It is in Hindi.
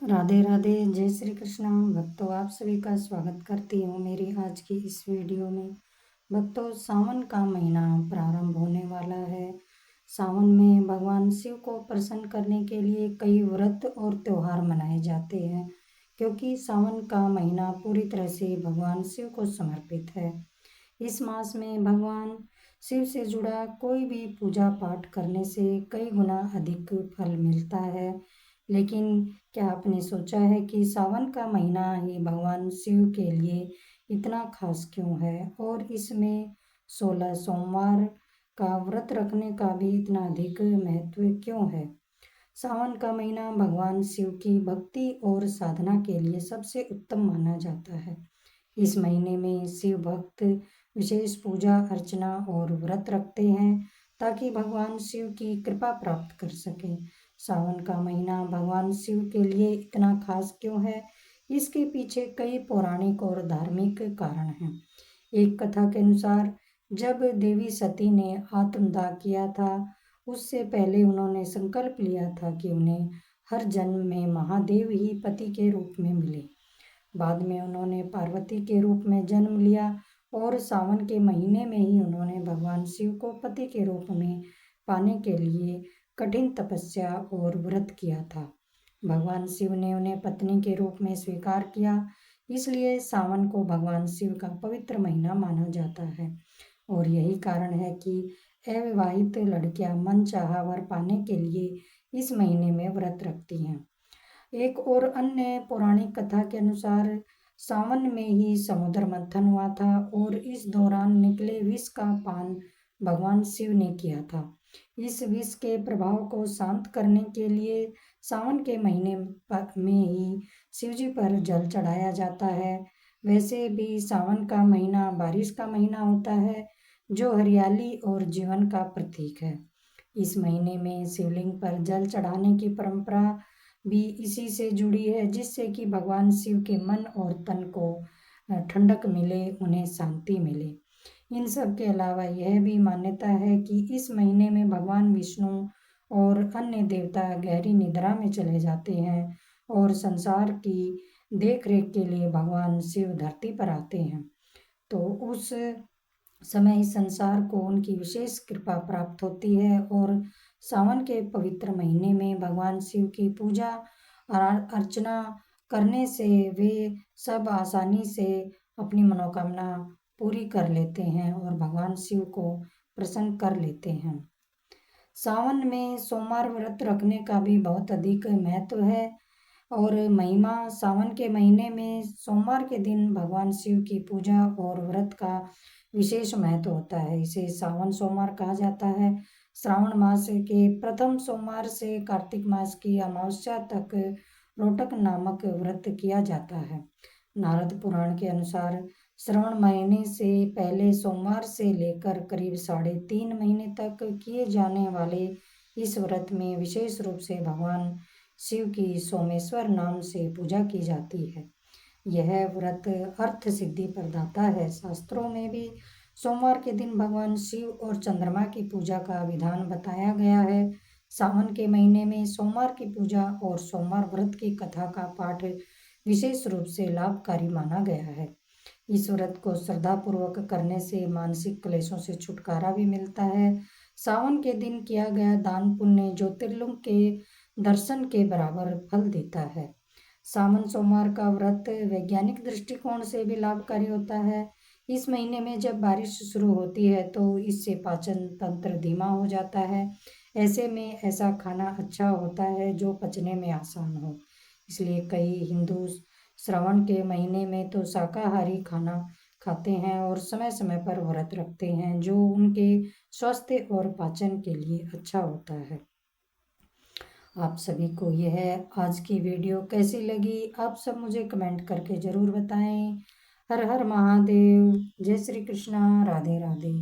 राधे राधे, जय श्री कृष्णा। भक्तों, आप सभी का स्वागत करती हूँ मेरी आज की इस वीडियो में। भक्तों, सावन का महीना प्रारंभ होने वाला है। सावन में भगवान शिव को प्रसन्न करने के लिए कई व्रत और त्योहार मनाए जाते हैं, क्योंकि सावन का महीना पूरी तरह से भगवान शिव को समर्पित है। इस मास में भगवान शिव से जुड़ा कोई भी पूजा पाठ करने से कई गुना अधिक फल मिलता है। लेकिन क्या आपने सोचा है कि सावन का महीना ही भगवान शिव के लिए इतना खास क्यों है, और इसमें 16 सोमवार का व्रत रखने का भी इतना अधिक महत्व क्यों है। सावन का महीना भगवान शिव की भक्ति और साधना के लिए सबसे उत्तम माना जाता है। इस महीने में शिव भक्त विशेष पूजा अर्चना और व्रत रखते हैं ताकि भगवान शिव की कृपा प्राप्त कर सकें। सावन का महीना भगवान शिव के लिए इतना खास क्यों है, इसके पीछे कई पौराणिक और धार्मिक कारण हैं। एक कथा के अनुसार जब देवी सती ने आत्मदाह किया था, उससे पहले उन्होंने संकल्प लिया था कि उन्हें हर जन्म में महादेव ही पति के रूप में मिले। बाद में उन्होंने पार्वती के रूप में जन्म लिया और सावन के महीने में ही उन्होंने भगवान शिव को पति के रूप में पाने के लिए कठिन तपस्या और व्रत किया था। भगवान शिव ने उन्हें पत्नी के रूप में स्वीकार किया, इसलिए सावन को भगवान शिव का पवित्र महीना माना जाता है। और यही कारण है कि अविवाहित लड़कियां मनचाहा वर पाने के लिए इस महीने में व्रत रखती हैं। एक और अन्य पौराणिक कथा के अनुसार सावन में ही समुद्र मंथन हुआ था और इस दौरान निकले विष का पान भगवान शिव ने किया था। इस विष के प्रभाव को शांत करने के लिए सावन के महीने में ही शिवजी पर जल चढ़ाया जाता है। वैसे भी सावन का महीना बारिश का महीना होता है, जो हरियाली और जीवन का प्रतीक है। इस महीने में शिवलिंग पर जल चढ़ाने की परंपरा भी इसी से जुड़ी है, जिससे कि भगवान शिव के मन और तन को ठंडक मिले, उन्हें शांति मिले। इन सब के अलावा यह भी मान्यता है कि इस महीने में भगवान विष्णु और अन्य देवता गहरी निद्रा में चले जाते हैं और संसार की देख रेख के लिए भगवान शिव धरती पर आते हैं। तो उस समय इस संसार को उनकी विशेष कृपा प्राप्त होती है और सावन के पवित्र महीने में भगवान शिव की पूजा अर्चना करने से वे सब आसानी से अपनी मनोकामना पूरी कर लेते हैं और भगवान शिव को प्रसन्न कर लेते हैं। सावन में सोमवार व्रत रखने का भी बहुत अधिक महत्व है और महिमा। सावन के महीने में सोमवार के दिन भगवान शिव की पूजा और व्रत का विशेष महत्व होता है। इसे सावन सोमवार कहा जाता है। श्रावण मास के प्रथम सोमवार से कार्तिक मास की अमावस्या तक रोटक नामक व्रत किया जाता है। नारद पुराण के अनुसार श्रावण महीने से पहले सोमवार से लेकर करीब 3.5 महीने तक किए जाने वाले इस व्रत में विशेष रूप से भगवान शिव की सोमेश्वर नाम से पूजा की जाती है। यह व्रत अर्थ सिद्धि प्रदाता है। शास्त्रों में भी सोमवार के दिन भगवान शिव और चंद्रमा की पूजा का विधान बताया गया है। सावन के महीने में सोमवार की पूजा और सोमवार व्रत की कथा का पाठ विशेष रूप से लाभकारी माना गया है। इस व्रत को श्रद्धापूर्वक करने से मानसिक क्लेशों से छुटकारा भी मिलता है। सावन के दिन किया गया दान पुण्य ज्योतिर्लिंग के दर्शन के बराबर फल देता है। सावन सोमवार का व्रत वैज्ञानिक दृष्टिकोण से भी लाभकारी होता है। इस महीने में जब बारिश शुरू होती है तो इससे पाचन तंत्र धीमा हो जाता है। ऐसे में ऐसा खाना अच्छा होता है जो पचने में आसान हो। इसलिए कई हिंदू श्रावण के महीने में तो शाकाहारी खाना खाते हैं और समय समय पर व्रत रखते हैं, जो उनके स्वास्थ्य और पाचन के लिए अच्छा होता है। आप सभी को यह आज की वीडियो कैसी लगी, आप सब मुझे कमेंट करके ज़रूर बताएं। हर हर महादेव, जय श्री कृष्णा, राधे राधे।